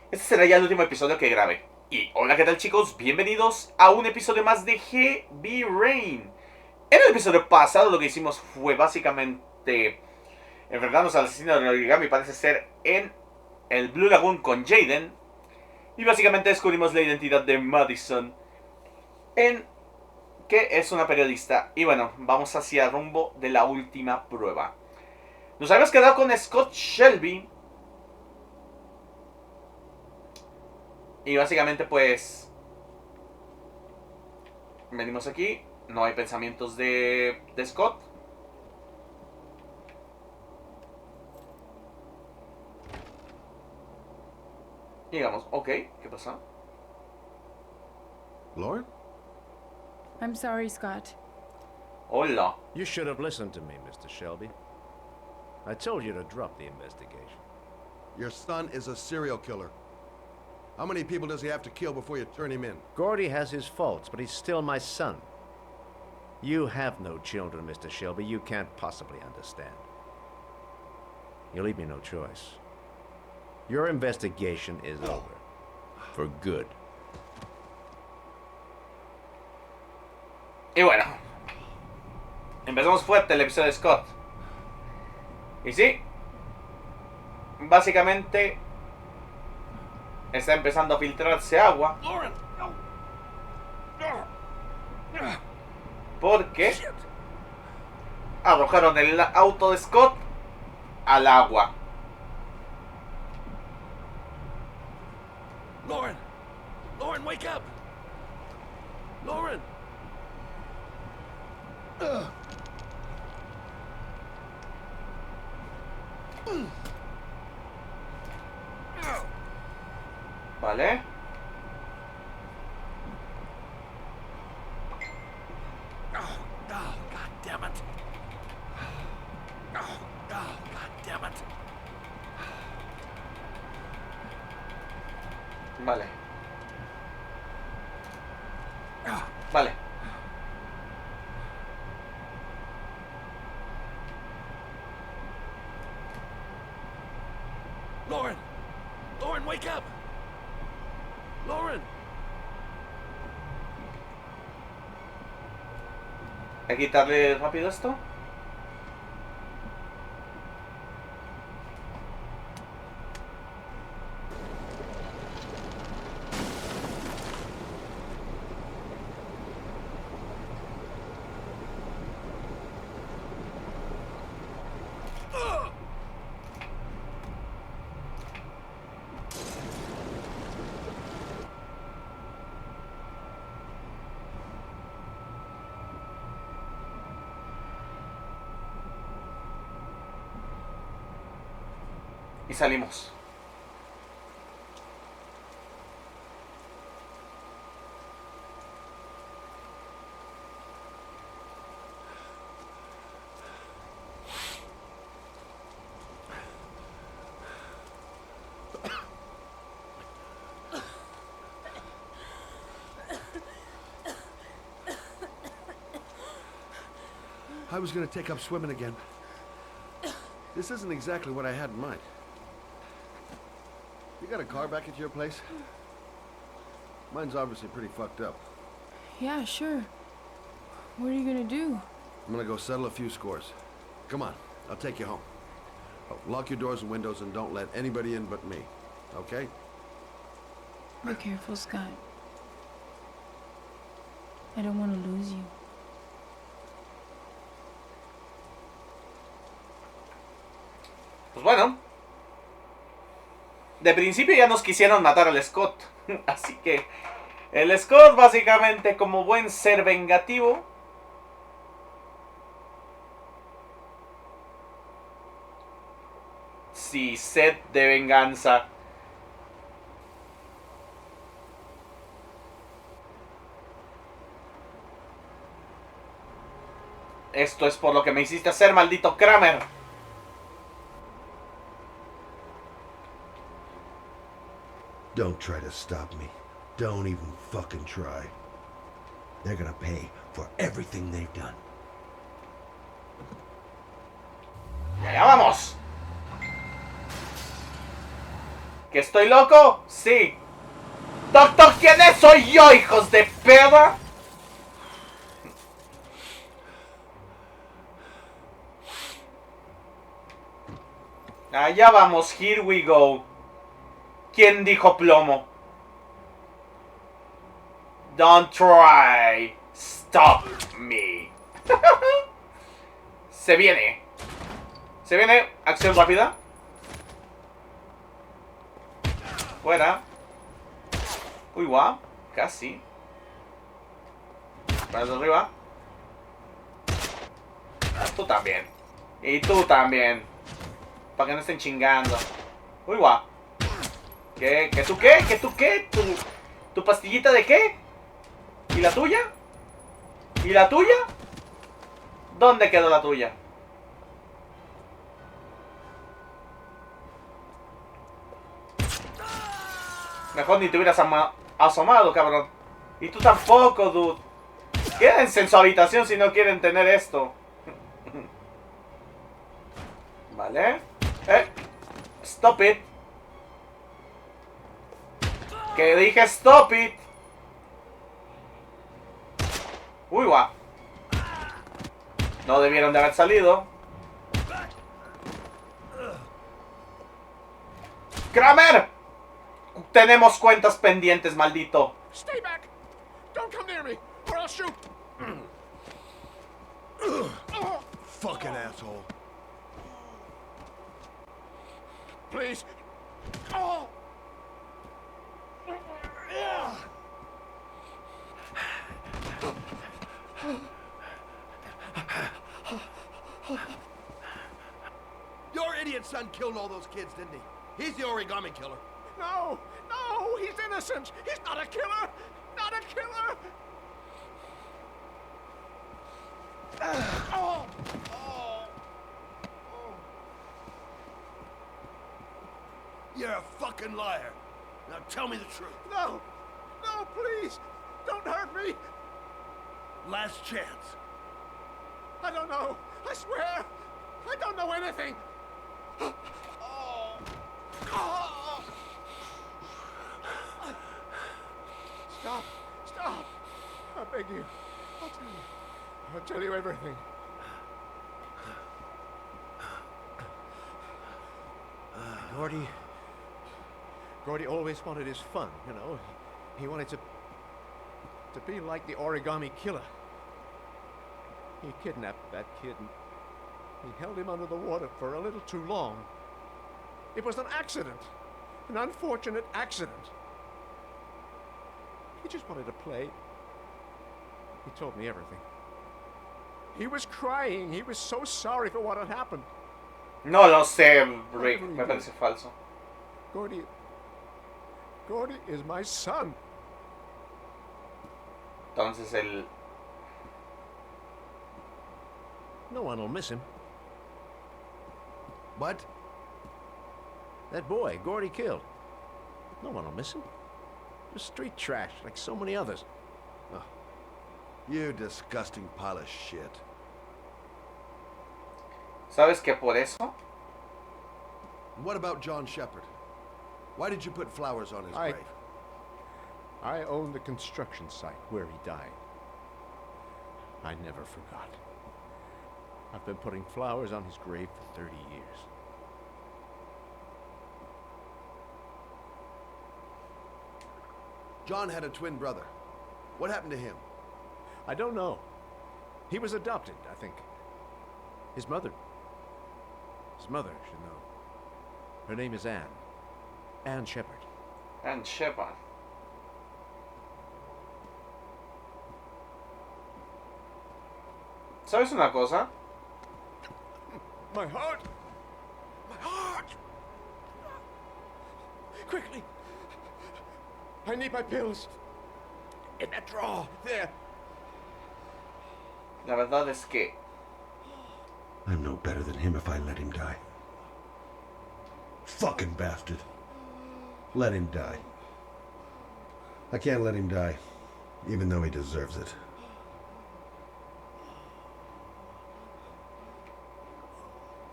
Este será ya el último episodio que grabe. Y hola, ¿qué tal, chicos? Bienvenidos a un episodio más de Heavy Rain. En el episodio pasado lo que hicimos fue básicamente enfrentarnos al asesino de origami, parece ser, en el Blue Lagoon con Jaden. Y básicamente descubrimos la identidad de Madison, en que es una periodista. Y bueno, vamos hacia rumbo de la última prueba. Nos habíamos quedado con Scott Shelby. Y básicamente pues venimos aquí. No hay pensamientos de Scott. Y digamos, ok, ¿qué pasa? Lauren? I'm sorry, Scott. Hola. You should have listened to me, Mr. Shelby. I told you to drop the investigation. Your son is a serial killer. How many people does he have to kill before you turn him in? Gordy has his faults, but he's still my son. You have no children, Mr. Shelby. You can't possibly understand. You leave me no choice. Your investigation is over. For good. Y bueno, empezamos fuerte el episodio de Scott. Y sí, básicamente está empezando a filtrarse agua. Porque arrojaron el auto de Scott al agua. Lauren! Lauren, wake up! Lauren! Vale. Oh, God damn it. Oh, God damn it. Vale. Vale. Lauren! Lauren, wake up! Lauren! Hay que quitarle rápido esto. Y salimos. I was gonna take up swimming again. This isn't exactly what I had in mind. You got a car back at your place? Mine's obviously pretty fucked up. Yeah, sure. What are you gonna do? I'm gonna go settle a few scores. Come on, I'll take you home. Oh, lock your doors and windows and don't let anybody in but me. Okay? Be careful, Scott. I don't want to lose you. Pues bueno, de principio ya nos quisieron matar al Scott. Así que el Scott básicamente, como buen ser vengativo, sí, sed de venganza. Esto es por lo que me hiciste hacer, maldito Kramer. Don't try to stop me. Don't even fucking try. They're gonna pay for everything they've done. ¡Ya vamos! ¿Que estoy loco? Sí. Doctor, ¿quién es? Soy yo, hijos de perra. Allá vamos, here we go. ¿Quién dijo plomo? Don't try. Stop me. Se viene. Se viene. Acción rápida. Fuera. Uy, guau. Casi. Para arriba. Tú también. Y tú también. Para que no estén chingando. Uy, guau. ¿Qué? ¿Qué tú qué? ¿Qué tú qué? ¿Tu pastillita de qué? ¿Y la tuya? ¿Y la tuya? ¿Dónde quedó la tuya? Mejor ni te hubieras asomado, cabrón. Y tú tampoco, dude. Quédense en su habitación si no quieren tener esto. Vale. Stop it. Que dije stop it. Uy, guau. No debieron de haber salido. ¡Kramer! Tenemos cuentas pendientes, maldito. Stay back! Don't come near me, or I'll shoot! Fucking asshole. Please. Oh. Your idiot son killed all those kids, didn't he? He's the origami killer. No, no, he's innocent. He's not a killer. Not a killer. Oh. Oh. You're a fucking liar. Now tell me the truth. No, no, please, don't hurt me. Last chance. I don't know. I swear, I don't know anything. Oh. Oh. Stop, stop. I beg you. I'll tell you everything. Gordy always wanted his fun, you know. He wanted to be like the origami killer. He kidnapped that kid and he held him under the water for a little too long. It was an accident, an unfortunate accident. He just wanted to play. He told me everything. He was crying. He was so sorry for what had happened. No lo sé, Rick. Me parece falso. Gordy is my son. Entonces el... No one will miss him. What? That boy, Gordy killed. No one will miss him. Just street trash, like so many others. Oh, you disgusting pile of shit. ¿Sabes que por eso? What about John Sheppard? Why did you put flowers on his grave? I own the construction site where he died. I never forgot. I've been putting flowers on his grave for 30 years. John had a twin brother. What happened to him? I don't know. He was adopted, I think. His mother should know. Her name is Anne. Anne Sheppard. John Sheppard. ¿Sabes una cosa? My heart! My heart! Quickly! I need my pills. In that drawer, there. La verdad es que... I'm no better than him if I let him die. Fucking bastard. Let him die. I can't let him die, even though he deserves it.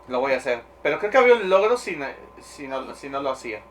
Lo voy a hacer. Pero creo que había un logro si no lo hacía.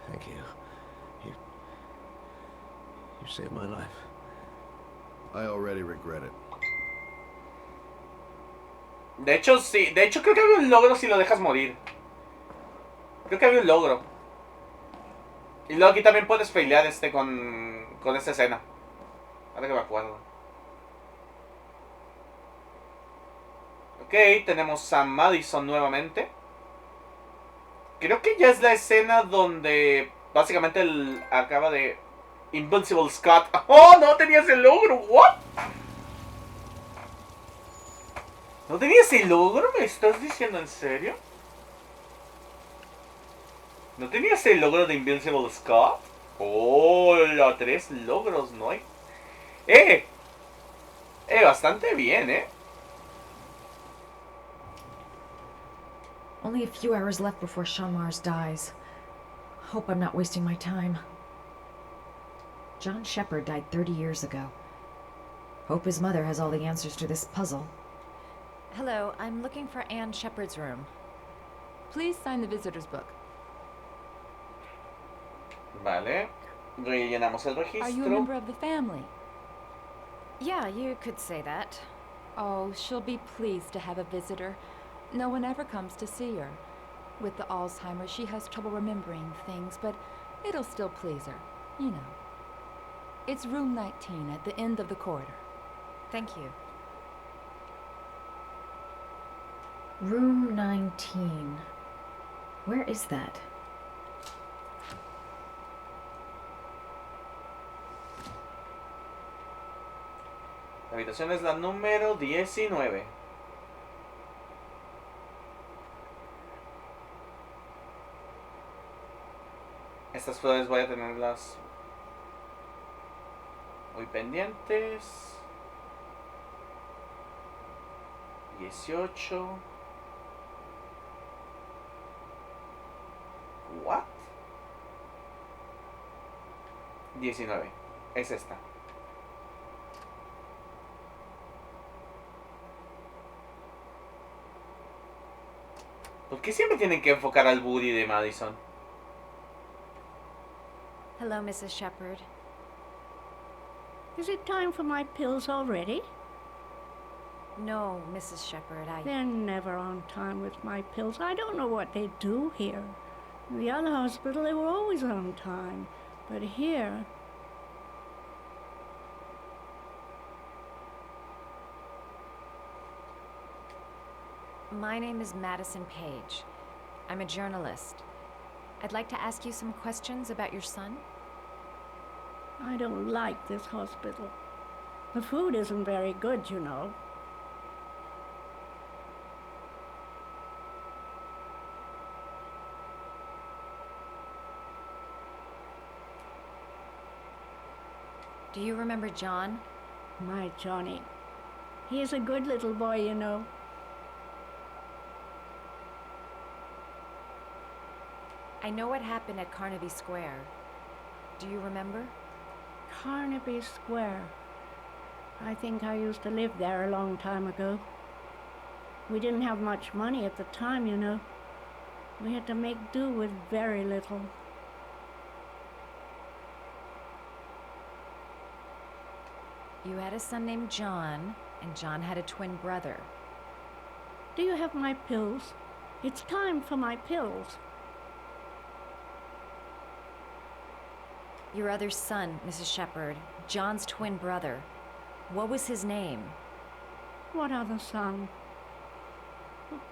Thank you. You saved my life. I already regret it. De hecho, sí. De hecho, creo que había un logro si lo dejas morir. Creo que había un logro. Y luego aquí también puedes failear con esta escena. Ahora que me acuerdo. Ok, tenemos a Madison nuevamente. Creo que ya es la escena donde básicamente él acaba de... Invincible Scott. ¡Oh, no tenías el logro! ¿What? ¿No tenías el logro? ¿Me estás diciendo en serio? ¿No tenías el logro de Invincible Scott? ¡Hola! 3 logros, ¿no hay? Bastante bien, Only a few hours left before Sean Mars dies. Hope I'm not wasting my time. John Sheppard died 30 years ago. Hope his mother has all the answers to this puzzle. Hello, I'm looking for Anne Sheppard's room. Please sign the visitor's book. Vale. Rellenamos el registro. Are you a member of the family? Yeah, you could say that. Oh, she'll be pleased to have a visitor. No one ever comes to see her. With the Alzheimer's, she has trouble remembering things, but it'll still please her, you know. It's room 19 at the end of the corridor. Thank you. Room 19. Where is that? La habitación es la número 19. Estas flores voy a tenerlas muy pendientes. 18. What? 19. Es esta. ¿Por qué siempre tienen que enfocar al booty de Madison? Hello, Mrs. Sheppard. Is it time for my pills already? No, Mrs. Sheppard, They're never on time with my pills. I don't know what they do here. In the other hospital, they were always on time. But here... My name is Madison Page. I'm a journalist. I'd like to ask you some questions about your son. I don't like this hospital. The food isn't very good, you know. Do you remember John? My Johnny. He is a good little boy, you know. I know what happened at Carnaby Square. Do you remember? Carnaby Square. I think I used to live there a long time ago. We didn't have much money at the time, you know. We had to make do with very little. You had a son named John, and John had a twin brother. Do you have my pills? It's time for my pills. Your other son, Mrs. Sheppard, John's twin brother. What was his name? What other son?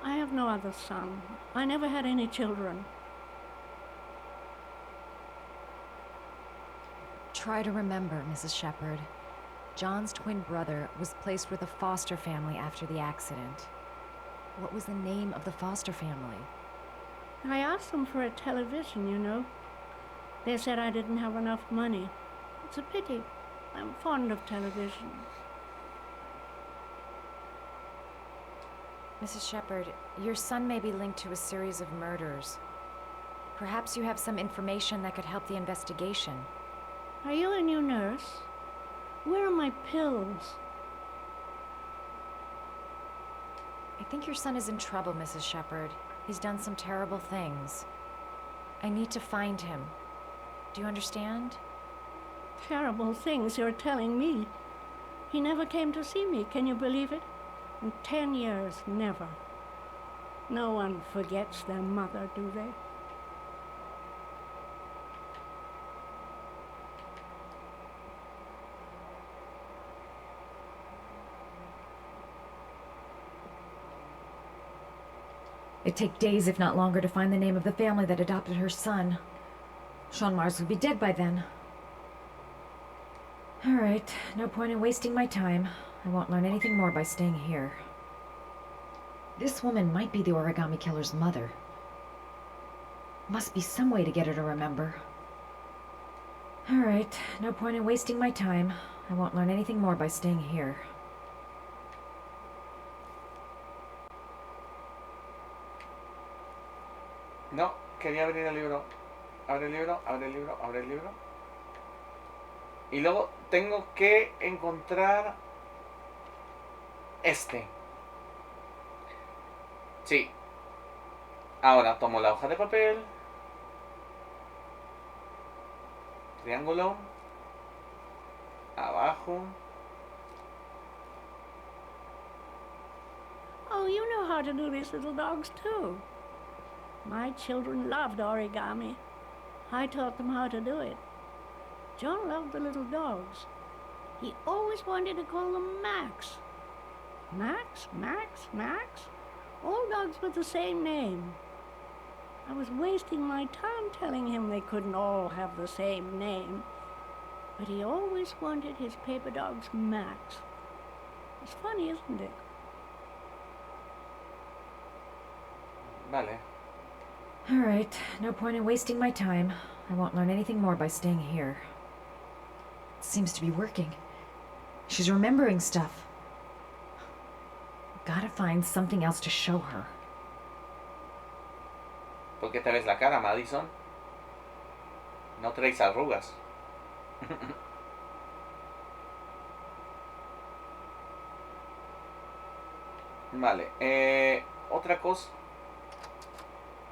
I have no other son. I never had any children. Try to remember, Mrs. Sheppard. John's twin brother was placed with a foster family after the accident. What was the name of the foster family? I asked them for a television, you know. They said I didn't have enough money. It's a pity. I'm fond of television. Mrs. Sheppard, your son may be linked to a series of murders. Perhaps you have some information that could help the investigation. Are you a new nurse? Where are my pills? I think your son is in trouble, Mrs. Sheppard. He's done some terrible things. I need to find him. Do you understand? Terrible things you're telling me. He never came to see me, can you believe it? In 10 years, never. No one forgets their mother, do they? It'd take days, if not longer, to find the name of the family that adopted her son. Sean Mars would be dead by then. All right, no point in wasting my time. I won't learn anything more by staying here. This woman might be the origami killer's mother. Must be some way to get her to remember. All right, no point in wasting my time. I won't learn anything more by staying here. No, quería abrir el libro. Abre el libro, abre el libro, abre el libro. Y luego tengo que encontrar este. Sí. Ahora tomo la hoja de papel. Triángulo. Abajo. Oh, you know how to do these little dogs too. My children loved origami. I taught them how to do it. John loved the little dogs. He always wanted to call them Max. Max, Max, Max. All dogs with the same name. I was wasting my time telling him they couldn't all have the same name. But he always wanted his paper dogs Max. It's funny, isn't it? Vale. All right, no point in wasting my time. I won't learn anything more by staying here. It seems to be working. She's remembering stuff. Gotta find something else to show her. ¿Por qué te ves la cara, Madison? No traes arrugas. Vale, otra cosa.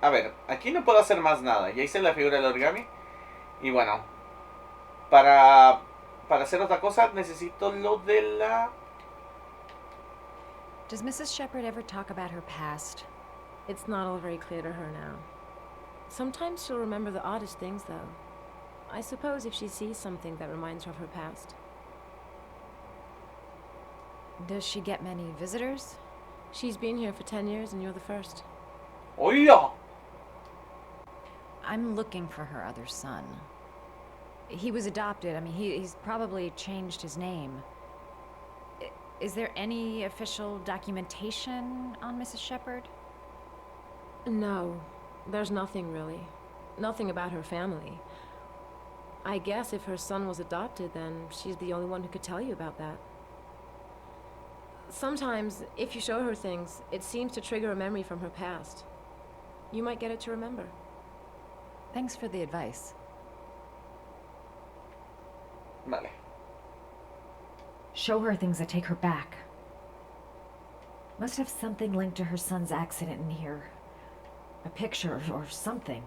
A ver, aquí no puedo hacer más nada. Ya hice la figura del origami. Y bueno, para hacer otra cosa necesito lo de la... Does Mrs. Sheppard ever talk about her past? It's not all very clear to her now. Sometimes she'll remember the oddest things, though. I suppose if she sees something that reminds her of her past. Does she get many visitors? She's been here for 10 years and you're the first. ¡Hola! I'm looking for her other son. He was adopted. I mean, he's probably changed his name. Is there any official documentation on Mrs. Sheppard? No, there's nothing really. Nothing about her family. I guess if her son was adopted, then she's the only one who could tell you about that. Sometimes, if you show her things, it seems to trigger a memory from her past. You might get it to remember. Thanks for the advice. Vale. Show her things that take her back. Must have something linked to her son's accident in here. A picture or something.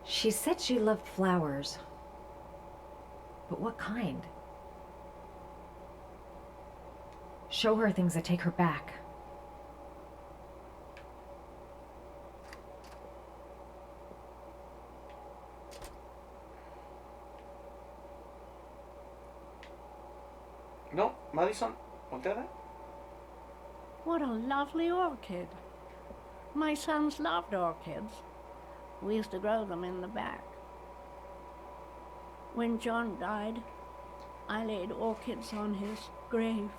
She said she loved flowers. But what kind? Show her things that take her back. No, Madison, volteada. What a lovely orchid. My sons loved orchids. We used to grow them in the back. When John died, I laid orchids on his grave.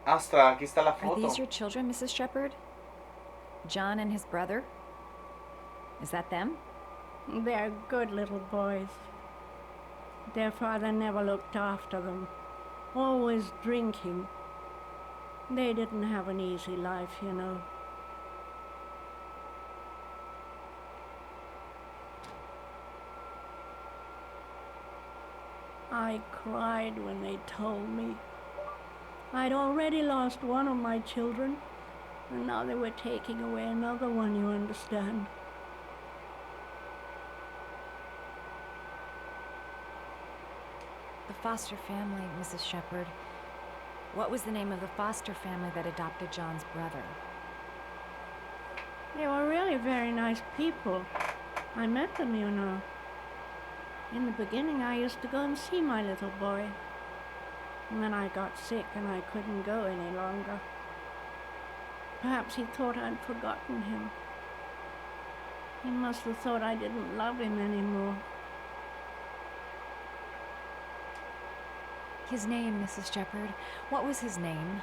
Astra, aquí está la Are foto. these your children, Mrs. Sheppard? John and his brother? Is that them? They're good little boys. Their father never looked after them, always drinking. They didn't have an easy life, you know. I cried when they told me. I'd already lost one of my children, and now they were taking away another one, you understand. The foster family, Mrs. Sheppard. What was the name of the foster family that adopted John's brother? They were really very nice people. I met them, you know. In the beginning, I used to go and see my little boy. And then I got sick and I couldn't go any longer. Perhaps he thought I'd forgotten him. He must have thought I didn't love him anymore. His name, Mrs. Sheppard. What was his name?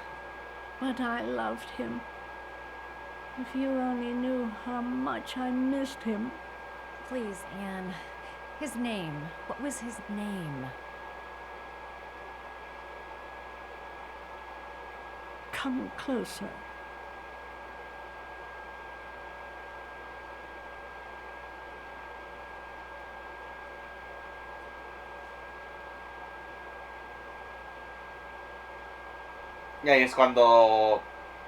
But I loved him. If you only knew how much I missed him. Please, Anne. His name. What was his name? Come closer. Y ahí es cuando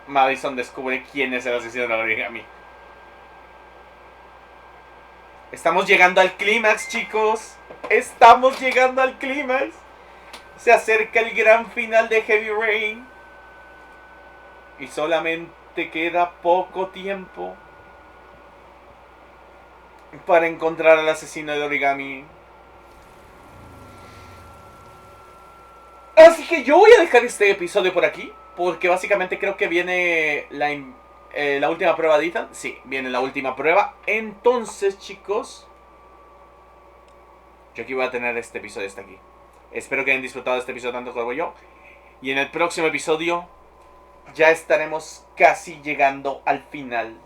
Madison descubre quién es el asesino del origami. Estamos llegando al clímax, chicos. Estamos llegando al clímax. Se acerca el gran final de Heavy Rain. Y solamente queda poco tiempo para encontrar al asesino del origami. Así que yo voy a dejar este episodio por aquí, porque básicamente creo que viene la última prueba de Ethan. Sí, viene la última prueba. Entonces, chicos, yo aquí voy a tener este episodio hasta aquí. Espero que hayan disfrutado de este episodio tanto como yo. Y en el próximo episodio ya estaremos casi llegando al final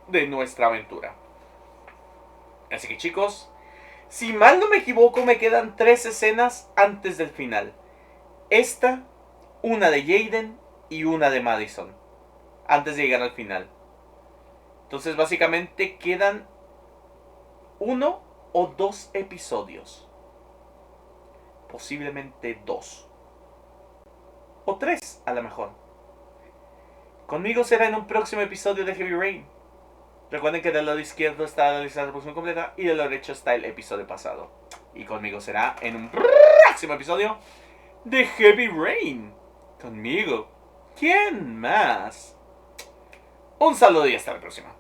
de nuestra aventura. Así que, chicos, si mal no me equivoco, me quedan 3 escenas antes del final. Esta, una de Jaden y una de Madison, antes de llegar al final. Entonces básicamente quedan 1 o 2 episodios. Posiblemente 2. O 3 a lo mejor. Conmigo será en un próximo episodio de Heavy Rain. Recuerden que del lado izquierdo está la lista de reproducción completa y del lado derecho está el episodio pasado. Y conmigo será en un próximo episodio de Heavy Rain. Conmigo. ¿Quién más? Un saludo y hasta la próxima.